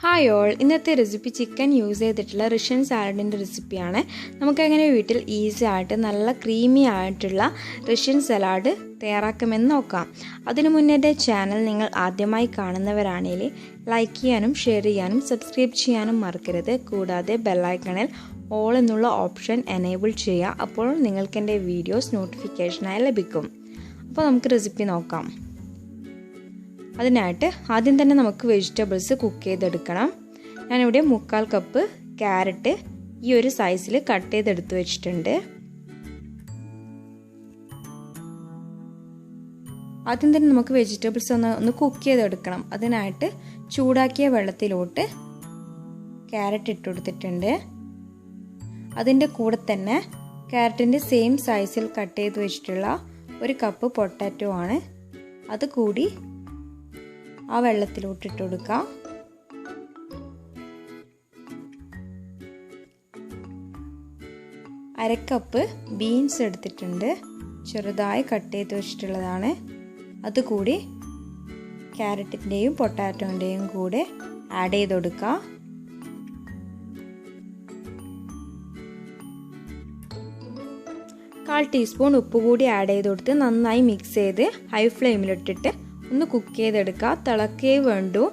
Hi all, ഇന്നത്തെ recipe chicken use ചെയ്തിട്ടുള്ള Russian സാലഡിൻ്റെ റെസിപ്പിയാണ്. നമുക്കെങ്ങനെ വീട്ടിൽ ഈസി ആയിട്ട് നല്ല ക്രീമി ആയിട്ടുള്ള റഷ്യൻ സലാഡ് തയ്യാറാക്കുമെന്ന് നോക്കാം. അതിനു മുന്നേ എൻ്റെ ചാനൽ നിങ്ങൾ ആദ്യമായി കാണുന്നവരാണെങ്കിൽ ലൈക്ക് ചെയ്യാനും ഷെയർ ചെയ്യാനും സബ്സ്ക്രൈബ് ചെയ്യാനും മറക്കരുത്. കൂടാതെ ബെല്ലൈക്കണിൽ ഓൾ എന്നുള്ള ഓപ്ഷൻ എനേബിൾ ചെയ്യുക. അപ്പോൾ നിങ്ങൾക്ക് എൻ്റെ വീഡിയോസ് നോട്ടിഫിക്കേഷനായി ലഭിക്കും. അപ്പോൾ നമുക്ക് റെസിപ്പി നോക്കാം. അതിനായിട്ട് ആദ്യം തന്നെ നമുക്ക് വെജിറ്റബിൾസ് കുക്ക് ചെയ്തെടുക്കണം. ഞാനിവിടെ 3/4 കപ്പ് ക്യാരറ്റ് ഈ ഒരു സൈസിൽ കട്ട് ചെയ്തെടുത്ത് വെച്ചിട്ടുണ്ട്. ആദ്യം തന്നെ നമുക്ക് വെജിറ്റബിൾസ് ഒന്ന് കുക്ക് ചെയ്തെടുക്കണം. അതിനായിട്ട് ചൂടാക്കിയ വെള്ളത്തിലോട്ട് ക്യാരറ്റ് ഇട്ട് കൊടുത്തിട്ടുണ്ട്. അതിൻ്റെ കൂടെ തന്നെ ക്യാരറ്റിൻ്റെ സെയിം സൈസിൽ കട്ട് ചെയ്ത് വെച്ചിട്ടുള്ള 1 കപ്പ് പൊട്ടാറ്റോ ആണ്. അത് കൂടി ആ വെള്ളത്തിലോട്ട് ഇട്ട് കൊടുക്കാം. അരക്കപ്പ് ബീൻസ് എടുത്തിട്ടുണ്ട്, ചെറുതായി കട്ട് ചെയ്ത് വെച്ചിട്ടുള്ളതാണ്. അതുകൂടി ക്യാരറ്റിൻ്റെയും പൊട്ടാറ്റോൻ്റെയും കൂടെ ആഡ് ചെയ്ത് കൊടുക്കുക. കാൽ ടീസ്പൂൺ ഉപ്പ് കൂടി ആഡ് ചെയ്ത് കൊടുത്ത് നന്നായി മിക്സ് ചെയ്ത് ഹൈ ഫ്ലെയിമിലിട്ടിട്ട് ഒന്ന് കുക്ക് ചെയ്തെടുക്കുക. തിളക്കേ വേണ്ടൂ,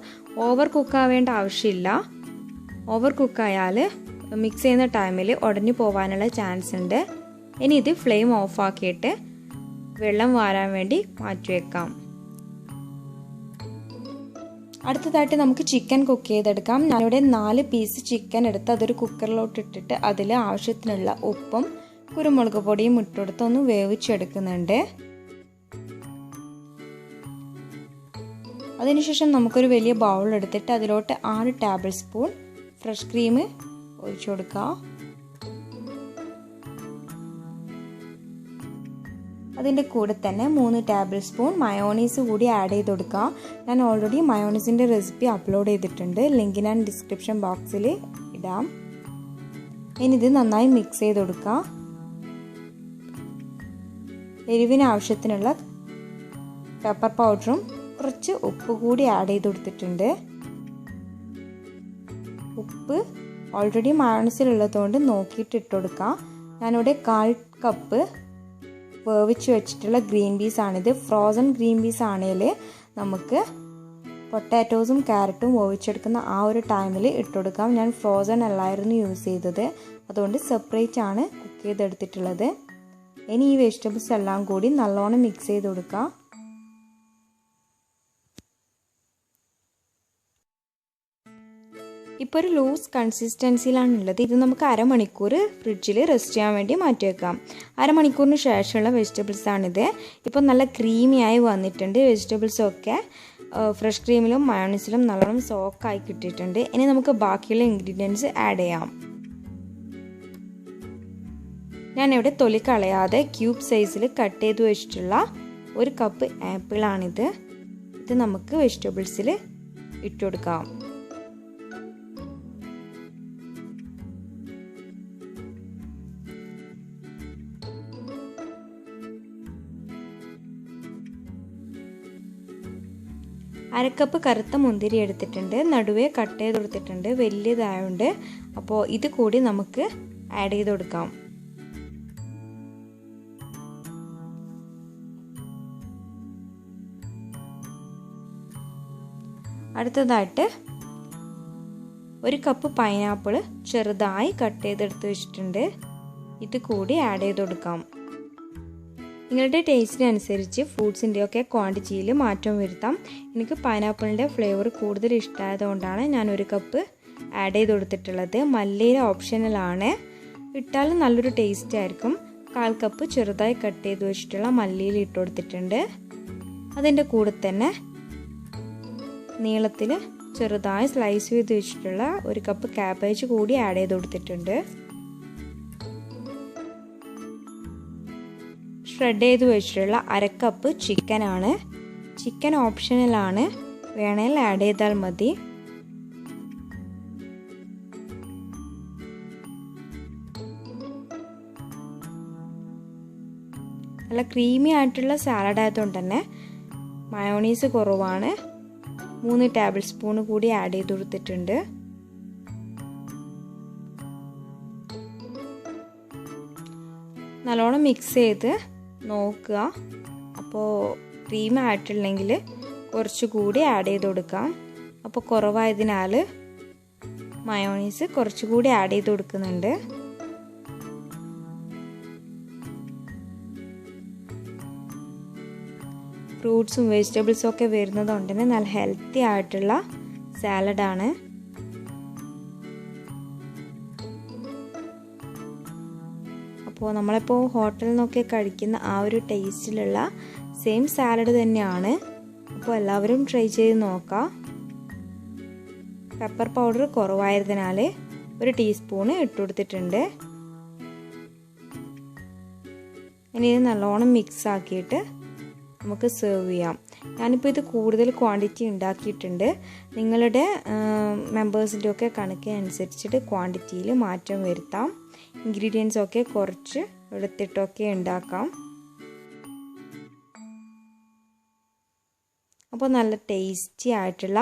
ഓവർ കുക്കാവേണ്ട ആവശ്യമില്ല. ഓവർ കുക്കായാൽ മിക്സ് ചെയ്യുന്ന ടൈമിൽ ഉടഞ്ഞു പോകാനുള്ള ചാൻസ് ഉണ്ട്. ഇനി ഇത് ഫ്ലെയിം ഓഫാക്കിയിട്ട് വെള്ളം വാരാൻ വേണ്ടി മാറ്റി വെക്കാം. അടുത്തതായിട്ട് നമുക്ക് ചിക്കൻ കുക്ക് ചെയ്തെടുക്കാം. ഞാനിവിടെ 4 പീസ് ചിക്കൻ എടുത്ത് അതൊരു കുക്കറിലോട്ട് ഇട്ടിട്ട് അതിൽ ആവശ്യത്തിനുള്ള ഉപ്പും കുരുമുളക് പൊടിയും ഇട്ടെടുത്ത് ഒന്ന് വേവിച്ചെടുക്കുന്നുണ്ട്. അതിനുശേഷം നമുക്കൊരു വലിയ ബൗൾ എടുത്തിട്ട് അതിലോട്ട് 6 ടേബിൾ സ്പൂൺ ഫ്രഷ് ക്രീം ഒഴിച്ചു കൊടുക്കുക. അതിൻ്റെ കൂടെ തന്നെ 3 ടേബിൾ സ്പൂൺ മയോണൈസ് കൂടി ആഡ് ചെയ്ത് കൊടുക്കുക. ഞാൻ ഓൾറെഡി മയോണൈസിൻ്റെ റെസിപ്പി അപ്ലോഡ് ചെയ്തിട്ടുണ്ട്, ലിങ്ക് ഞാൻ ഡിസ്ക്രിപ്ഷൻ ബോക്സിൽ ഇടാം. ഇനി ഇത് നന്നായി മിക്സ് ചെയ്ത് കൊടുക്കുക. എരിവിന് ആവശ്യത്തിനുള്ള പെപ്പർ പൗഡറും കുറച്ച് ഉപ്പ് കൂടി ആഡ് ചെയ്ത് കൊടുത്തിട്ടുണ്ട്. ഉപ്പ് ഓൾറെഡി മയോണൈസിലുള്ളതുകൊണ്ട് നോക്കിയിട്ട് ഇട്ട് കൊടുക്കാം. ഞാനിവിടെ 1/4 കപ്പ് വേവിച്ച് വെച്ചിട്ടുള്ള ഗ്രീൻ പീസ് ആണിത്. ഫ്രോസൺ ഗ്രീൻ പീസ് ആണെങ്കിൽ നമുക്ക് പൊട്ടാറ്റോസും ക്യാരറ്റും വേവിച്ചെടുക്കുന്ന ആ ഒരു ടൈമിൽ ഇട്ട് കൊടുക്കാം. ഞാൻ ഫ്രോസൺ അല്ലായിരുന്നു യൂസ് ചെയ്തത്, അതുകൊണ്ട് സെപ്പറേറ്റ് ആണ് കുക്ക് ചെയ്തെടുത്തിട്ടുള്ളത്. ഇനി ഈ വെജിറ്റബിൾസ് എല്ലാം കൂടി നല്ലോണം മിക്സ് ചെയ്ത് കൊടുക്കുക. ഇപ്പോൾ ഒരു ലൂസ് കൺസിസ്റ്റൻസിയിലാണുള്ളത്. ഇത് നമുക്ക് അരമണിക്കൂർ ഫ്രിഡ്ജിൽ റെസ്റ്റ് ചെയ്യാൻ വേണ്ടി മാറ്റി വെക്കാം. അരമണിക്കൂറിന് ശേഷമുള്ള വെജിറ്റബിൾസാണിത്. ഇപ്പോൾ നല്ല ക്രീമിയായി വന്നിട്ടുണ്ട്. വെജിറ്റബിൾസൊക്കെ ഫ്രഷ് ക്രീമിലും മയോണൈസിലും നല്ലോണം സോക്കായി കിട്ടിയിട്ടുണ്ട്. ഇനി നമുക്ക് ബാക്കിയുള്ള ഇൻഗ്രീഡിയൻസ് ആഡ് ചെയ്യാം. ഞാനിവിടെ തൊലി കളയാതെ ക്യൂബ് സൈസിൽ കട്ട് ചെയ്ത് വെച്ചിട്ടുള്ള 1 കപ്പ് ആപ്പിളാണിത്. ഇത് നമുക്ക് വെജിറ്റബിൾസിൽ ഇട്ട് കൊടുക്കാം. അരക്കപ്പ് കറുത്ത മുന്തിരി എടുത്തിട്ടുണ്ട്, നടുവേ കട്ട് ചെയ്ത് കൊടുത്തിട്ടുണ്ട്, വലിയതായതുകൊണ്ട്. അപ്പോൾ ഇത് കൂടി നമുക്ക് ആഡ് ചെയ്ത് കൊടുക്കാം. അടുത്തതായിട്ട് 1 കപ്പ് പൈനാപ്പിൾ ചെറുതായി കട്ട് ചെയ്തെടുത്ത് വെച്ചിട്ടുണ്ട്. ഇത് കൂടി ആഡ് ചെയ്ത് കൊടുക്കാം. നിങ്ങളുടെ ടേസ്റ്റിനനുസരിച്ച് ഫ്രൂട്ട്സിൻ്റെയൊക്കെ ക്വാണ്ടിറ്റിയിൽ മാറ്റം വരുത്താം. എനിക്ക് പൈനാപ്പിളിൻ്റെ ഫ്ലേവർ കൂടുതൽ ഇഷ്ടമായതുകൊണ്ടാണ് ഞാൻ 1 കപ്പ് ആഡ് ചെയ്ത് കൊടുത്തിട്ടുള്ളത്. മല്ലിയില ഓപ്ഷണലാണ്, ഇട്ടാൽ നല്ലൊരു ടേസ്റ്റ് ആയിരിക്കും. 1/4 കപ്പ് ചെറുതായി കട്ട് ചെയ്ത് വെച്ചിട്ടുള്ള മല്ലിയില ഇട്ട് കൊടുത്തിട്ടുണ്ട്. അതിൻ്റെ കൂടെ തന്നെ നീളത്തിൽ ചെറുതായി സ്ലൈസ് ചെയ്ത് വെച്ചിട്ടുള്ള 1 കപ്പ് ക്യാബേജ് കൂടി ആഡ് ചെയ്ത് കൊടുത്തിട്ടുണ്ട്. ഷ്രെഡ് ചെയ്ത് വെച്ചിട്ടുള്ള 1/2 കപ്പ് ചിക്കനാണ്. ചിക്കൻ ഓപ്ഷണലാണ്, വേണമെങ്കിൽ ആഡ് ചെയ്താൽ മതി. നല്ല ക്രീമി ആയിട്ടുള്ള സാലഡ് ആയതുകൊണ്ട് തന്നെ മയോണൈസ് കുറവാണ്. 3 ടേബിൾ സ്പൂൺ കൂടി ആഡ് ചെയ്ത് കൊടുത്തിട്ടുണ്ട്. നല്ലോണം മിക്സ് ചെയ്ത് നോക്കുക. അപ്പോൾ ക്രീം ആയിട്ടില്ലെങ്കിൽ കുറച്ചുകൂടി ആഡ് ചെയ്ത് കൊടുക്കാം. അപ്പോൾ കുറവായതിനാൽ മയോണൈസ് കുറച്ചുകൂടി ആഡ് ചെയ്ത് കൊടുക്കുന്നുണ്ട്. ഫ്രൂട്ട്സും വെജിറ്റബിൾസും ഒക്കെ വരുന്നത് കൊണ്ട് തന്നെ നല്ല ഹെൽത്തി ആയിട്ടുള്ള സാലഡാണ്. അപ്പോൾ നമ്മളിപ്പോൾ ഹോട്ടലിൽ നിന്നൊക്കെ കഴിക്കുന്ന ആ ഒരു ടേസ്റ്റിലുള്ള സെയിം സാലഡ് തന്നെയാണ്. അപ്പോൾ എല്ലാവരും ട്രൈ ചെയ്ത് നോക്കാം. പെപ്പർ പൗഡർ കുറവായതിനാൽ 1 ടീസ്പൂൺ ഇട്ട് കൊടുത്തിട്ടുണ്ട്. ഇനി ഇത് നല്ലോണം മിക്സ് ആക്കിയിട്ട് നമുക്ക് സെർവ് ചെയ്യാം. ഞാനിപ്പോൾ ഇത് കൂടുതൽ ക്വാണ്ടിറ്റി ഉണ്ടാക്കിയിട്ടുണ്ട്. നിങ്ങളുടെ മെമ്പേഴ്സിൻ്റെ ഒക്കെ കണക്കിനനുസരിച്ചിട്ട് ക്വാണ്ടിറ്റിയിൽ മാറ്റം വരുത്താം. ഇൻഗ്രീഡിയൻസ് ഒക്കെ കുറച്ച് എടുത്തിട്ടൊക്കെ ഉണ്ടാക്കാം. അപ്പോൾ നല്ല ടേസ്റ്റി ആയിട്ടുള്ള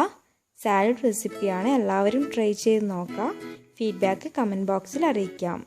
സാലഡ് റെസിപ്പിയാണ്. എല്ലാവരും ട്രൈ ചെയ്ത് നോക്കാം. ഫീഡ്ബാക്ക് കമൻറ്റ് ബോക്സിൽ അറിയിക്കാം.